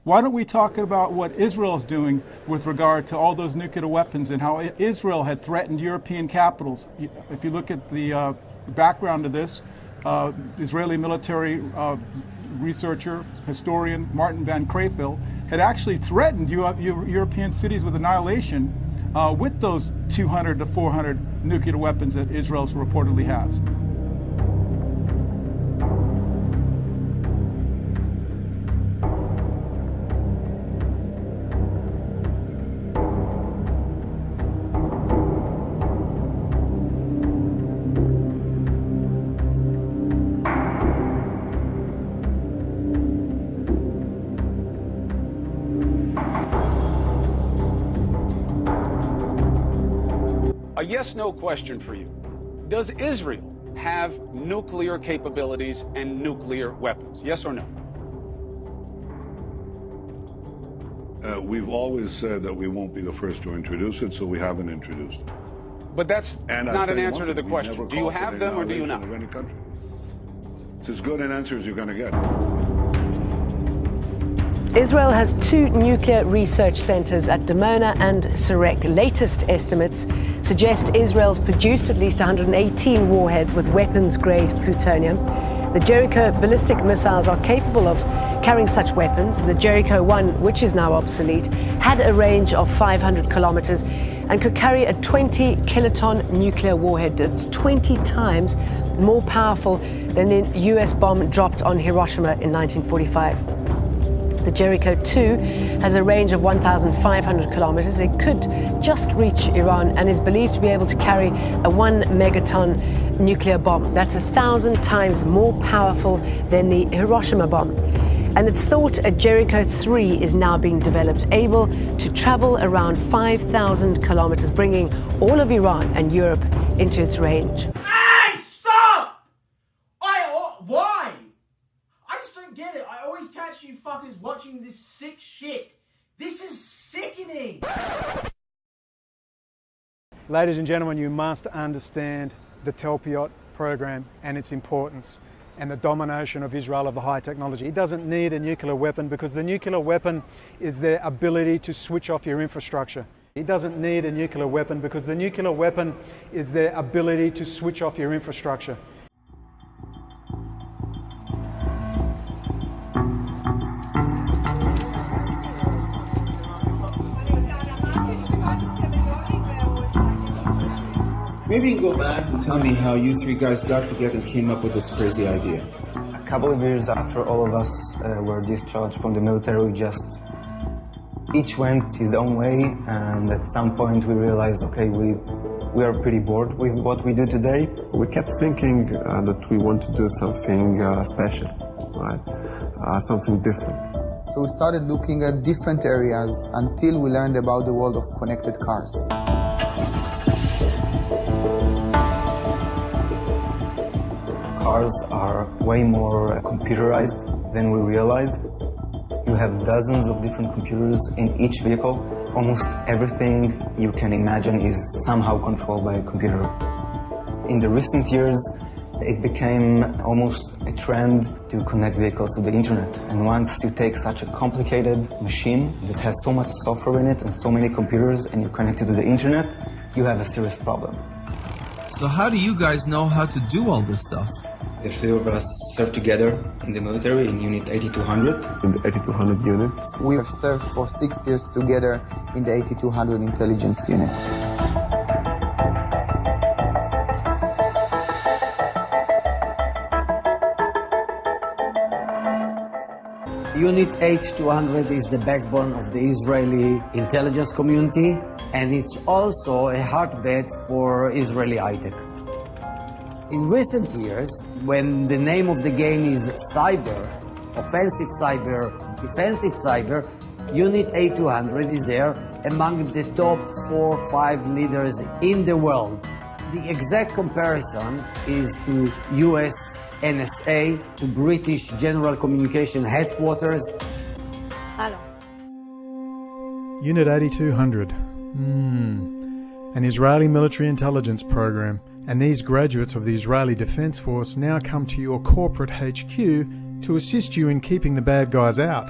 Why don't we talk about what Israel's doing with regard to all those nuclear weapons and how Israel had threatened European capitals? If you look at the background of this, Israeli military researcher, historian Martin van Creveld had actually threatened European cities with annihilation with those 200 to 400 nuclear weapons that Israel reportedly has. A yes-no question for you. Does Israel have nuclear capabilities and nuclear weapons? Yes or no? We've always said that we won't be the first to introduce it, so we haven't introduced it. But that's not an answer to the question. Do you have them or do you not? Of any country. It's as good an answer as you're going to get. Israel has 2 nuclear research centers at Dimona and Sarek. Latest estimates suggest Israel's produced at least 118 warheads with weapons-grade plutonium. The Jericho ballistic missiles are capable of carrying such weapons. The Jericho 1, which is now obsolete, had a range of 500 kilometers and could carry a 20-kiloton nuclear warhead. That's 20 times more powerful than the US bomb dropped on Hiroshima in 1945. The Jericho 2 has a range of 1,500 kilometers. It could just reach Iran and is believed to be able to carry a 1 megaton nuclear bomb. That's 1,000 times more powerful than the Hiroshima bomb. And it's thought a Jericho 3 is now being developed, able to travel around 5,000 kilometers, bringing all of Iran and Europe into its range. Hey, stop! Why? I just don't get it. I always catch you fuckers watching this sick shit. This is sickening. Ladies and gentlemen, you must understand the Talpiot Program and its importance and the domination of Israel of the high technology. It doesn't need a nuclear weapon because the nuclear weapon is their ability to switch off your infrastructure. It doesn't need a nuclear weapon because the nuclear weapon is their ability to switch off your infrastructure. Maybe you can go back and tell me how you 3 guys got together and came up with this crazy idea. A couple of years after all of us were discharged from the military, we just each went his own way, and at some point we realized, okay, we are pretty bored with what we do today. We kept thinking that we want to do something special, right? Something different. So we started looking at different areas until we learned about the world of connected cars. Cars are way more computerized than we realize. You have dozens of different computers in each vehicle. Almost everything you can imagine is somehow controlled by a computer. In the recent years, it became almost a trend to connect vehicles to the internet. And once you take such a complicated machine that has so much software in it and so many computers and you connect it to the internet, you have a serious problem. So how do you guys know how to do all this stuff? The 3 of us served together in the military in Unit 8200. In the 8200 units. We have served for 6 years together in the 8200 intelligence unit. Unit 8200 is the backbone of the Israeli intelligence community, and it's also a hotbed for Israeli high-tech. In recent years, when the name of the game is cyber, offensive cyber, defensive cyber, Unit 8200 is there among the top 4 or 5 leaders in the world. The exact comparison is to US NSA, to British General Communication Headquarters. Hello. Unit 8200. An Israeli military intelligence program. And these graduates of the Israeli Defense Force now come to your corporate HQ to assist you in keeping the bad guys out.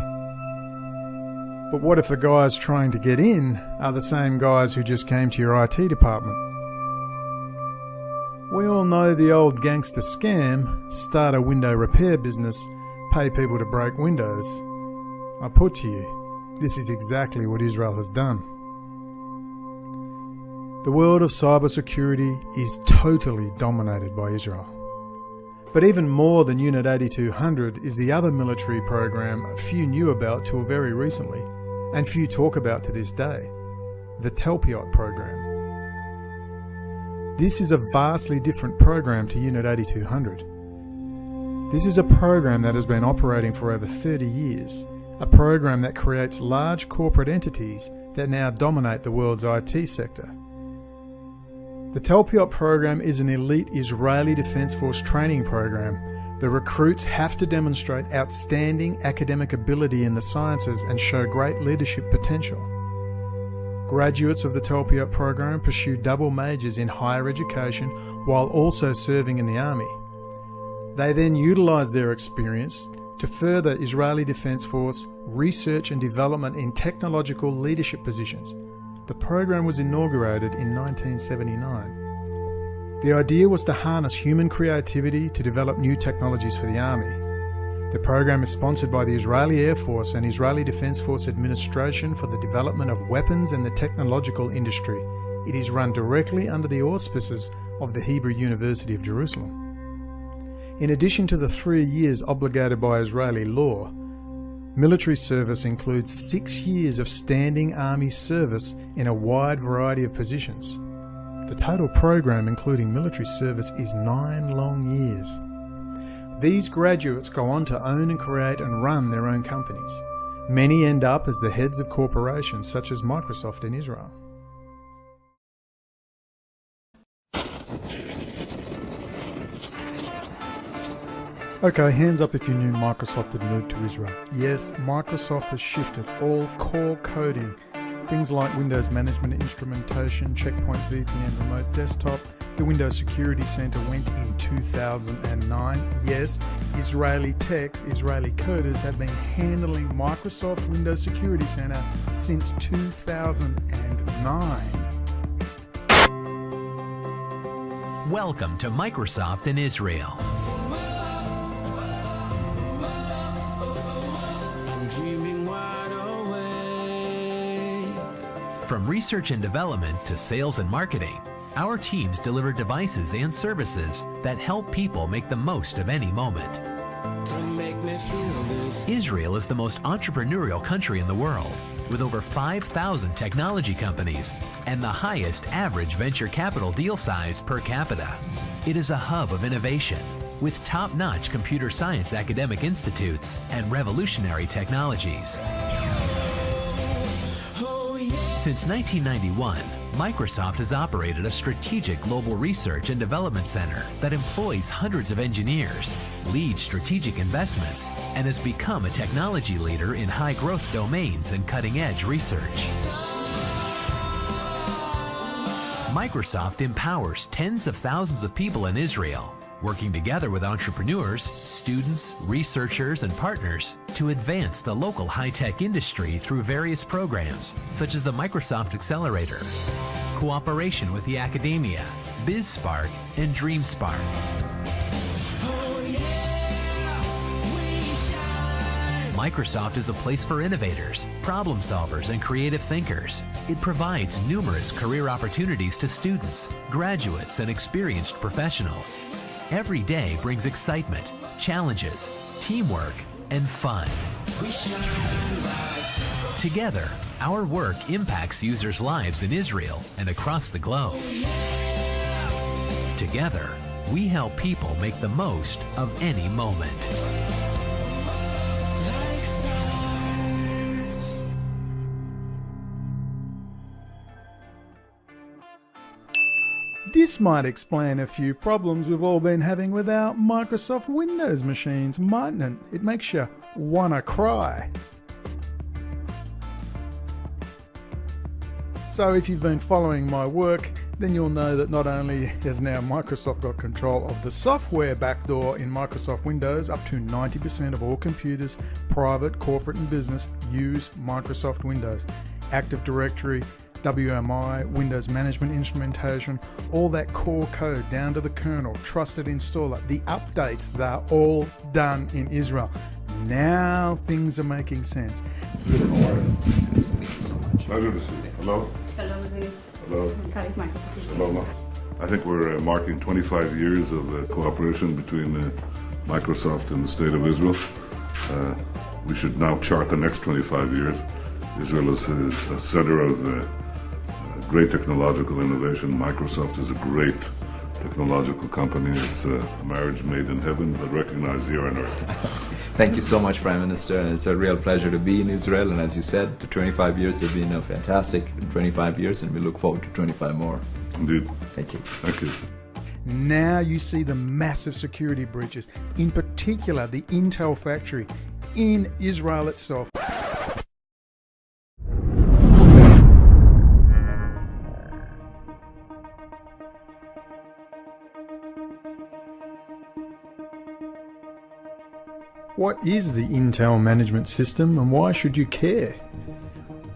But what if the guys trying to get in are the same guys who just came to your IT department? We all know the old gangster scam, start a window repair business, pay people to break windows. I put to you, this is exactly what Israel has done. The world of cybersecurity is totally dominated by Israel. But even more than Unit 8200 is the other military program few knew about till very recently, and few talk about to this day, the Talpiot Program. This is a vastly different program to Unit 8200. This is a program that has been operating for over 30 years, a program that creates large corporate entities that now dominate the world's IT sector. The Talpiot program is an elite Israeli Defense Force training program. The recruits have to demonstrate outstanding academic ability in the sciences and show great leadership potential. Graduates of the Talpiot program pursue double majors in higher education while also serving in the army. They then utilise their experience to further Israeli Defense Force research and development in technological leadership positions. The program was inaugurated in 1979. The idea was to harness human creativity to develop new technologies for the army. The program is sponsored by the Israeli Air Force and Israeli Defense Force Administration for the development of weapons and the technological industry. It is run directly under the auspices of the Hebrew University of Jerusalem. In addition to the 3 years obligated by Israeli law, military service includes 6 years of standing army service in a wide variety of positions. The total program, including military service, is 9 long years. These graduates go on to own and create and run their own companies. Many end up as the heads of corporations such as Microsoft in Israel. Okay, hands up if you knew Microsoft had moved to Israel. Yes, Microsoft has shifted all core coding, things like Windows Management Instrumentation, Checkpoint VPN Remote Desktop. The Windows Security Center went in 2009. Yes, Israeli techs, Israeli coders have been handling Microsoft Windows Security Center since 2009. Welcome to Microsoft in Israel. From research and development to sales and marketing, our teams deliver devices and services that help people make the most of any moment. Israel is the most entrepreneurial country in the world, with over 5,000 technology companies and the highest average venture capital deal size per capita. It is a hub of innovation, with top-notch computer science academic institutes and revolutionary technologies. Since 1991, Microsoft has operated a strategic global research and development center that employs hundreds of engineers, leads strategic investments, and has become a technology leader in high-growth domains and cutting-edge research. Microsoft empowers tens of thousands of people in Israel, working together with entrepreneurs, students, researchers, and partners to advance the local high-tech industry through various programs, such as the Microsoft Accelerator, cooperation with the academia, BizSpark, and DreamSpark. Microsoft is a place for innovators, problem solvers, and creative thinkers. It provides numerous career opportunities to students, graduates, and experienced professionals. Every day brings excitement, challenges, teamwork, and fun. Together, our work impacts users' lives in Israel and across the globe. Together, we help people make the most of any moment. This might explain a few problems we've all been having with our Microsoft Windows machines, mightn't it? It makes you wanna cry. So if you've been following my work, then you'll know that not only has now Microsoft got control of the software backdoor in Microsoft Windows, up to 90% of all computers, private, corporate and business, use Microsoft Windows. Active Directory, WMI, Windows Management Instrumentation, all that core code down to the kernel, trusted installer, the updates, they're all done in Israel. Now things are making sense. Pleasure to see you. Hello? Hello? Hello. I think we're marking 25 years of cooperation between Microsoft and the State of Israel. We should now chart the next 25 years. Israel is a center of great technological innovation. Microsoft is a great technological company. It's a marriage made in heaven, but recognized here on earth. Thank you so much, Prime Minister, and it's a real pleasure to be in Israel. And as you said, the 25 years have been fantastic. 25 years, and we look forward to 25 more. Indeed. Thank you. Thank you. Now you see the massive security breaches, in particular the Intel factory in Israel itself. What is the Intel management system and why should you care?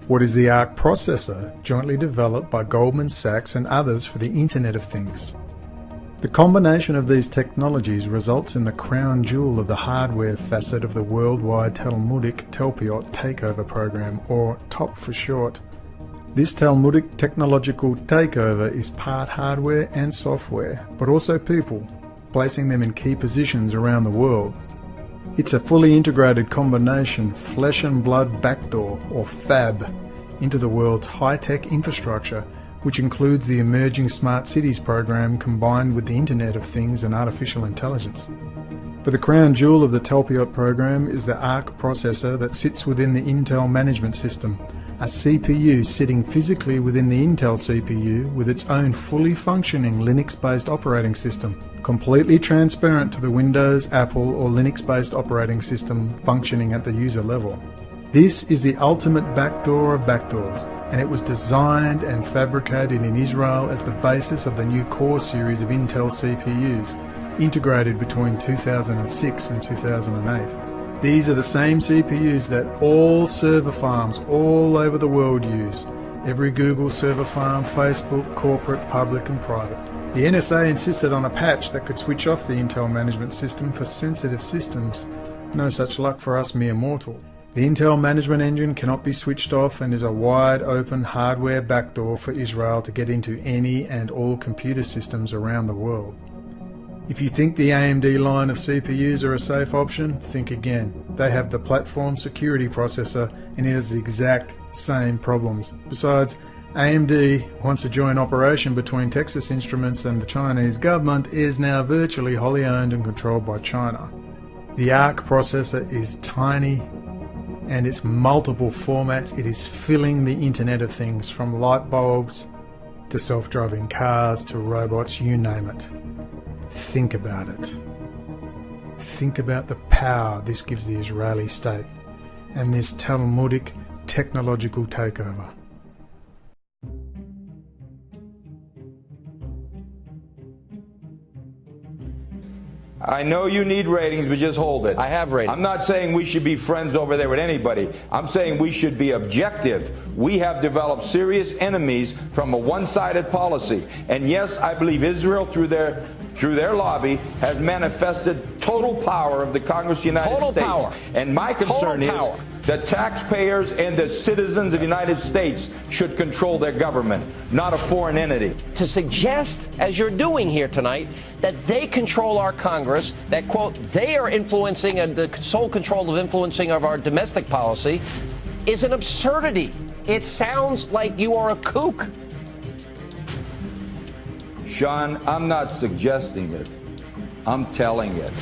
What is the ARC processor, jointly developed by Goldman Sachs and others for the Internet of Things? The combination of these technologies results in the crown jewel of the hardware facet of the worldwide Talmudic Talpiot takeover program, or TOP for short. This Talmudic technological takeover is part hardware and software, but also people, placing them in key positions around the world. It's a fully integrated combination flesh and blood backdoor, or FAB, into the world's high-tech infrastructure, which includes the emerging Smart Cities program combined with the Internet of Things and artificial intelligence. But the crown jewel of the Talpiot program is the ARC processor that sits within the Intel management system, a CPU sitting physically within the Intel CPU with its own fully functioning Linux-based operating system, completely transparent to the Windows, Apple or Linux-based operating system functioning at the user level. This is the ultimate backdoor of backdoors, and it was designed and fabricated in Israel as the basis of the new Core series of Intel CPUs, integrated between 2006 and 2008. These are the same CPUs that all server farms all over the world use. Every Google server farm, Facebook, corporate, public and private. The NSA insisted on a patch that could switch off the Intel management system for sensitive systems. No such luck for us mere mortals. The Intel management engine cannot be switched off and is a wide open hardware backdoor for Israel to get into any and all computer systems around the world. If you think the AMD line of CPUs are a safe option, think again. They have the platform security processor and it has the exact same problems. Besides, AMD, once a joint operation between Texas Instruments and the Chinese government, is now virtually wholly owned and controlled by China. The ARC processor is tiny and its multiple formats, it is filling the Internet of Things, from light bulbs to self-driving cars to robots, you name it. Think about it. Think about the power this gives the Israeli state and this Talmudic technological takeover. I know you need ratings, but just hold it. I have ratings. I'm not saying we should be friends over there with anybody. I'm saying we should be objective. We have developed serious enemies from a one-sided policy. And yes, I believe Israel, through their lobby, has manifested total power of the Congress of the United States. Power. And my concern is power. the taxpayers and the citizens of the United States should control their government, not a foreign entity. To suggest, as you're doing here tonight, that they control our Congress, that, quote, they are influencing and the sole control of influencing of our domestic policy is an absurdity. It sounds like you are a kook. Sean, I'm not suggesting it. I'm telling it.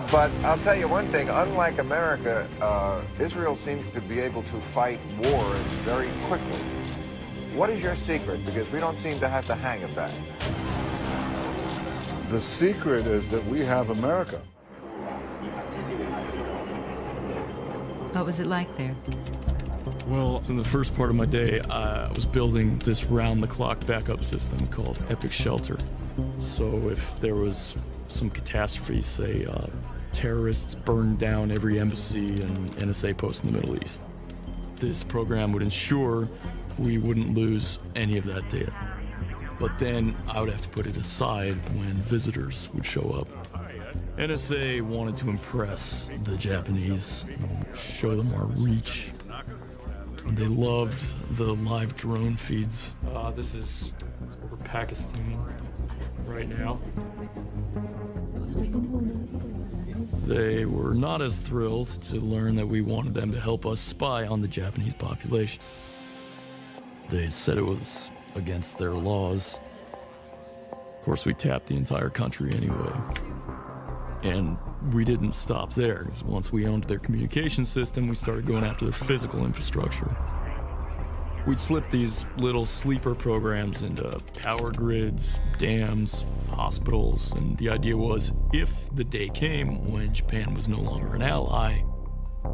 But I'll tell you one thing, unlike America, Israel seems to be able to fight wars very quickly. What is your secret? Because we don't seem to have the hang of that. The secret is that we have America. What was it like there? Well, in the first part of my day, I was building this round-the-clock backup system called Epic Shelter. So if there was some catastrophe, say terrorists burned down every embassy and NSA post in the Middle East. This program would ensure we wouldn't lose any of that data. But then I would have to put it aside when visitors would show up. NSA wanted to impress the Japanese, show them our reach. They loved the live drone feeds. This is over Pakistan right now. They were not as thrilled to learn that we wanted them to help us spy on the Japanese population. They said it was against their laws. Of course, we tapped the entire country anyway. And we didn't stop there, because once we owned their communication system, we started going after their physical infrastructure. We'd slip these little sleeper programs into power grids, dams, hospitals, and the idea was if the day came when Japan was no longer an ally,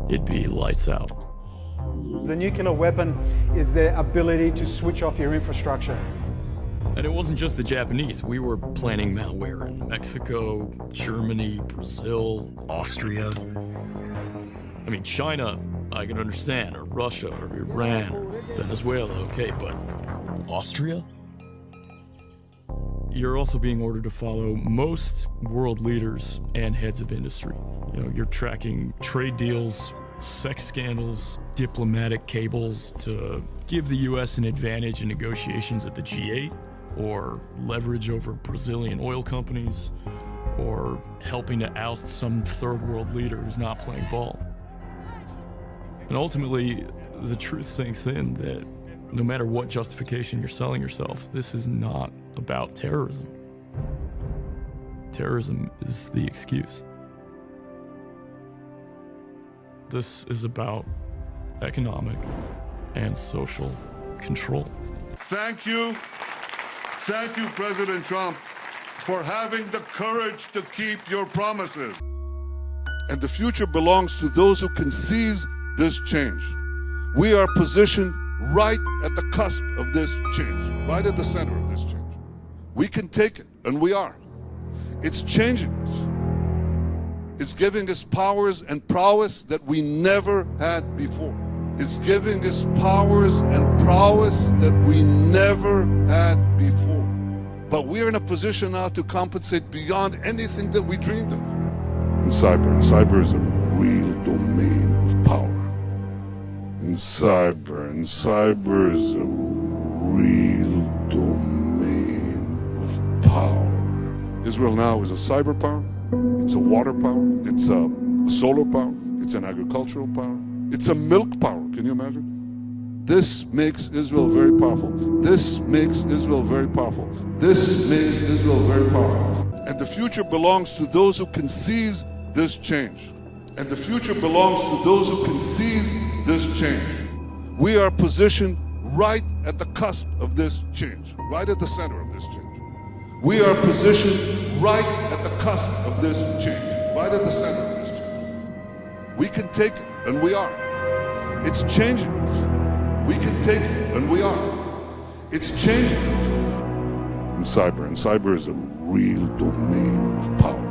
it'd be lights out. The nuclear weapon is the ability to switch off your infrastructure. And it wasn't just the Japanese. We were planning malware in Mexico, Germany, Brazil, Austria. I mean, China, I can understand, or Russia, or Iran, or Venezuela, okay, but Austria? You're also being ordered to follow most world leaders and heads of industry. You know, you're tracking trade deals, sex scandals, diplomatic cables to give the U.S. an advantage in negotiations at the G8, or leverage over Brazilian oil companies, or helping to oust some third world leader who's not playing ball. And ultimately, the truth sinks in that no matter what justification you're selling yourself, this is not about terrorism. Terrorism is the excuse. This is about economic and social control. Thank you, President Trump, for having the courage to keep your promises. And the future belongs to those who can seize this change. We are positioned right at the cusp of this change, right at the center of this change. We can take it, and we are. It's changing us. It's giving us powers and prowess that we never had before. It's giving us powers and prowess that we never had before. But we're in a position now to compensate beyond anything that we dreamed of. And cyber is a real domain of power. And cyber is a real domain of power. Israel now is a cyber power, it's a water power, it's a solar power, it's an agricultural power, it's a milk power, can you imagine? This makes Israel very powerful. This makes Israel very powerful. This makes Israel very powerful. And the future belongs to those who can seize this change. And the future belongs to those who can seize this change. We are positioned right at the cusp of this change, right at the center of this change. We are positioned right at the cusp of this change, right at the center of this change. We can take it, and we are. It's changing us. We can take it, and we are. It's changing us. And cyber is a real domain of power.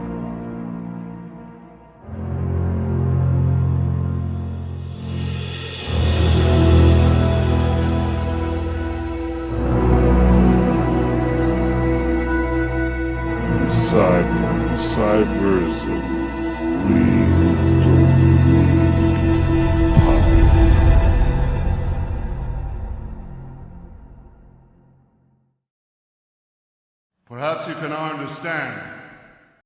Cyber is a real domain of power. Perhaps you can now understand